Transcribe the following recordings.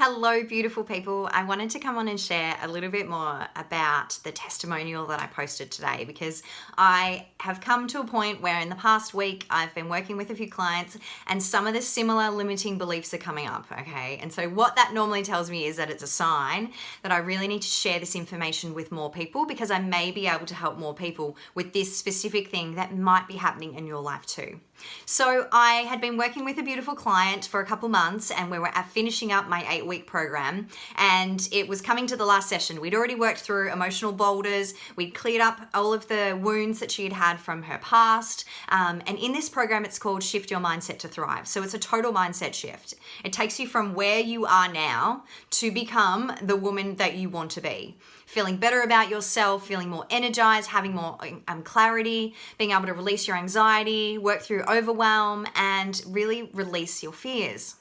Hello, beautiful people. I wanted to come on and share a little bit more about the testimonial that I posted today because I have come to a point where in the past week I've been working with a few clients and some of the similar limiting beliefs are coming up, okay? And so what that normally tells me is that it's a sign that I really need to share this information with more people because I may be able to help more people with this specific thing that might be happening in your life too. So I had been working with a beautiful client for a couple months and we were finishing up my 8-week program and it was coming to the last session. We'd already worked through emotional boulders. We'd cleared up all of the wounds that she had had from her past. And in this program, it's called Shift Your Mindset to Thrive. So it's a total mindset shift. It takes you from where you are now to become the woman that you want to be. Feeling better about yourself, feeling more energized, having more clarity, being able to release your anxiety, work through overwhelm, and really release your fears.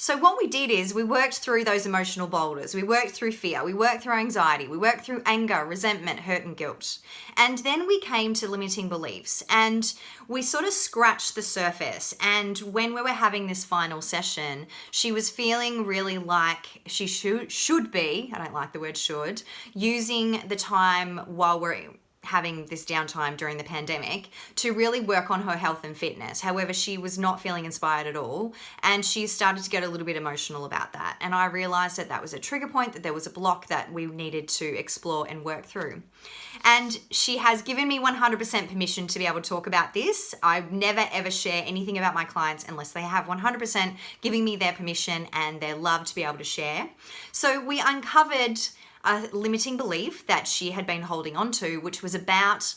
So what we did is we worked through those emotional boulders. We worked through fear. We worked through anxiety. We worked through anger, resentment, hurt, and guilt. And then we came to limiting beliefs and we sort of scratched the surface. And when we were having this final session, she was feeling really like she should be, I don't like the word should, using the time while we're having this downtime during the pandemic to really work on her health and fitness. However, she was not feeling inspired at all. And she started to get a little bit emotional about that. And I realized that that was a trigger point, that there was a block that we needed to explore and work through. And she has given me 100% permission to be able to talk about this. I never ever share anything about my clients unless they have 100% giving me their permission and their love to be able to share. So we uncovered a limiting belief that she had been holding on to, which was about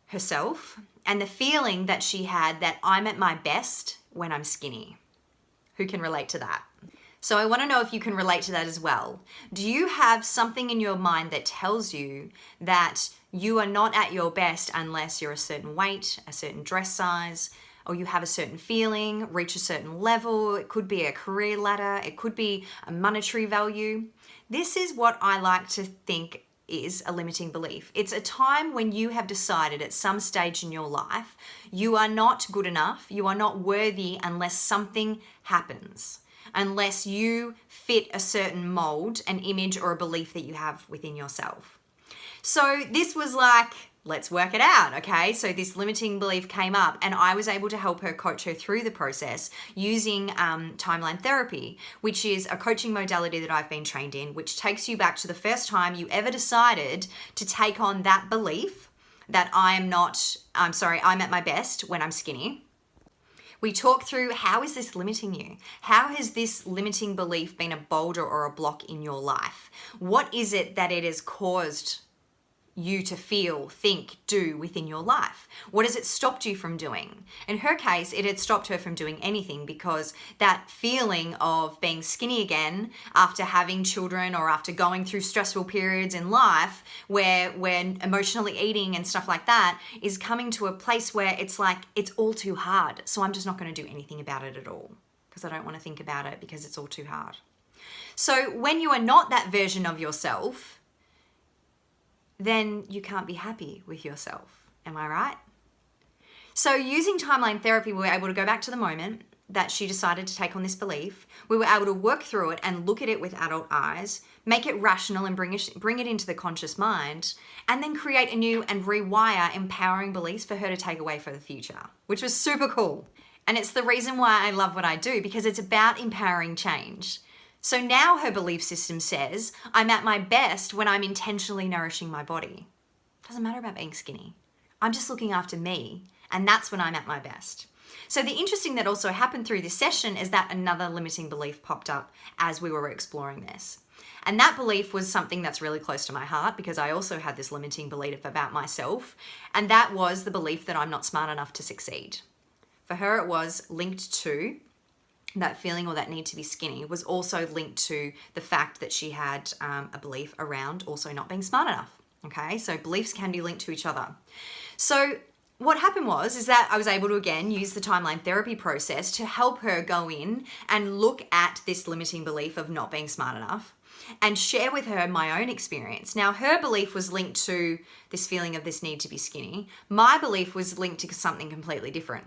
herself and the feeling that she had that I'm at my best when I'm skinny. Who can relate to that? So I want to know if you can relate to that as well. Do you have something in your mind that tells you that you are not at your best unless you're a certain weight, a certain dress size, or you have a certain feeling, reach a certain level? It could be a career ladder. It could be a monetary value. This is what I like to think is a limiting belief. It's a time when you have decided at some stage in your life, you are not good enough, you are not worthy unless something happens, unless you fit a certain mold, an image, or a belief that you have within yourself. So this was like, let's work it out, okay? So this limiting belief came up and I was able to help her, coach her through the process using timeline therapy, which is a coaching modality that I've been trained in, which takes you back to the first time you ever decided to take on that belief that I'm at my best when I'm skinny. We talk through, how is this limiting you? How has this limiting belief been a boulder or a block in your life? What is it that it has caused you to feel, think, do within your life? What has it stopped you from doing? In her case, it had stopped her from doing anything because that feeling of being skinny again after having children or after going through stressful periods in life where we're emotionally eating and stuff like that is coming to a place where it's like, it's all too hard. So I'm just not going to do anything about it at all because I don't want to think about it because it's all too hard. So when you are not that version of yourself, then you can't be happy with yourself. Am I right? So using timeline therapy, we were able to go back to the moment that she decided to take on this belief. We were able to work through it and look at it with adult eyes, make it rational and bring it into the conscious mind, and then create a new and rewire empowering beliefs for her to take away for the future, which was super cool. And it's the reason why I love what I do, because it's about empowering change. So now her belief system says, I'm at my best when I'm intentionally nourishing my body. Doesn't matter about being skinny. I'm just looking after me, and that's when I'm at my best. So the interesting that also happened through this session is that another limiting belief popped up as we were exploring this. And that belief was something that's really close to my heart because I also had this limiting belief about myself, and that was the belief that I'm not smart enough to succeed. For her, it was linked to that feeling or that need to be skinny, was also linked to the fact that she had a belief around also not being smart enough. Okay, so beliefs can be linked to each other. So what happened is that I was able to again use the timeline therapy process to help her go in and look at this limiting belief of not being smart enough and share with her my own experience. Now, her belief was linked to this feeling of this need to be skinny. My belief was linked to something completely different.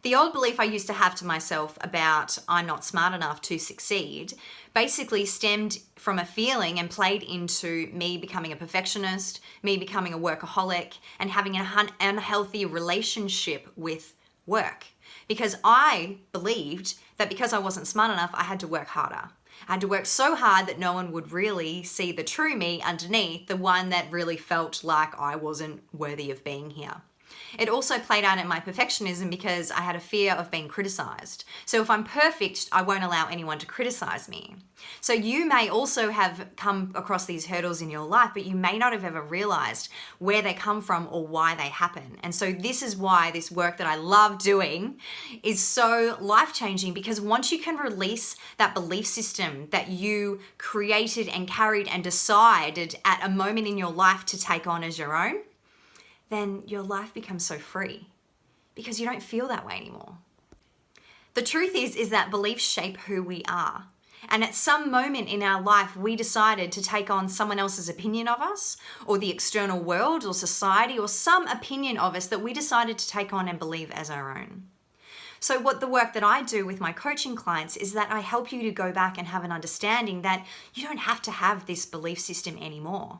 The old belief I used to have to myself about I'm not smart enough to succeed basically stemmed from a feeling and played into me becoming a perfectionist, me becoming a workaholic, and having an unhealthy relationship with work. Because I believed that because I wasn't smart enough, I had to work harder. I had to work so hard that no one would really see the true me underneath, the one that really felt like I wasn't worthy of being here. It also played out in my perfectionism because I had a fear of being criticized. So if I'm perfect, I won't allow anyone to criticize me. So you may also have come across these hurdles in your life, but you may not have ever realized where they come from or why they happen. And so this is why this work that I love doing is so life-changing, because once you can release that belief system that you created and carried and decided at a moment in your life to take on as your own, then your life becomes so free because you don't feel that way anymore. The truth is that beliefs shape who we are. And at some moment in our life, we decided to take on someone else's opinion of us, or the external world or society, or some opinion of us that we decided to take on and believe as our own. So what the work that I do with my coaching clients is that I help you to go back and have an understanding that you don't have to have this belief system anymore.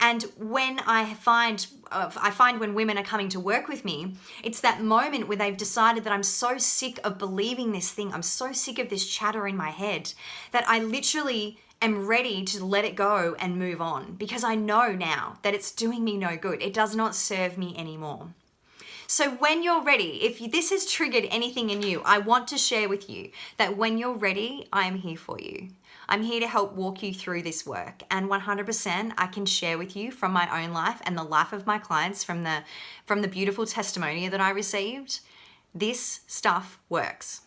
And when I find when women are coming to work with me, it's that moment where they've decided that I'm so sick of believing this thing, I'm so sick of this chatter in my head, that I literally am ready to let it go and move on, because I know now that it's doing me no good. It does not serve me anymore. So when you're ready, if this has triggered anything in you, I want to share with you that when you're ready, I am here for you. I'm here to help walk you through this work, and 100% I can share with you from my own life and the life of my clients, from the beautiful testimony that I received. This stuff works.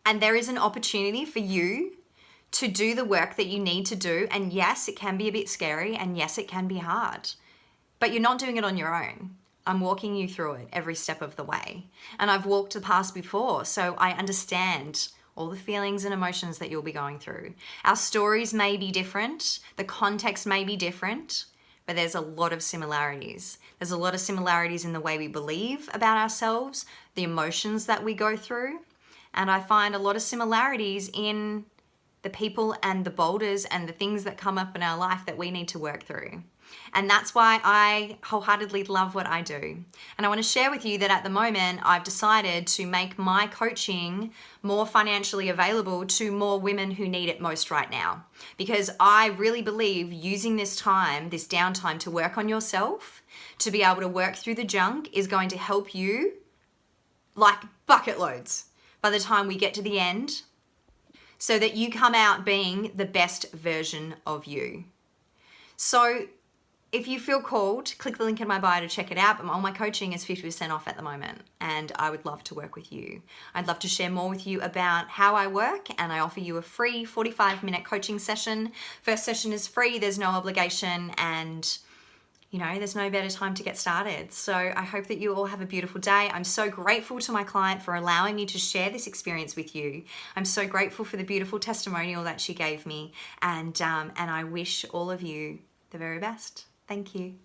And there is an opportunity for you to do the work that you need to do. And yes, it can be a bit scary, and yes, it can be hard, but you're not doing it on your own. I'm walking you through it every step of the way. And I've walked the path before, so I understand all the feelings and emotions that you'll be going through. Our stories may be different, the context may be different, but there's a lot of similarities. There's a lot of similarities in the way we believe about ourselves, the emotions that we go through, and I find a lot of similarities in the people and the boulders and the things that come up in our life that we need to work through. And that's why I wholeheartedly love what I do. And I want to share with you that at the moment, I've decided to make my coaching more financially available to more women who need it most right now. Because I really believe using this time, this downtime, to work on yourself, to be able to work through the junk, is going to help you like bucket loads by the time we get to the end, so that you come out being the best version of you. So if you feel called, click the link in my bio to check it out. But all my coaching is 50% off at the moment, and I would love to work with you. I'd love to share more with you about how I work, and I offer you a free 45-minute coaching session. First session is free, there's no obligation, and there's no better time to get started. So I hope that you all have a beautiful day. I'm so grateful to my client for allowing me to share this experience with you. I'm so grateful for the beautiful testimonial that she gave me, and I wish all of you the very best. Thank you.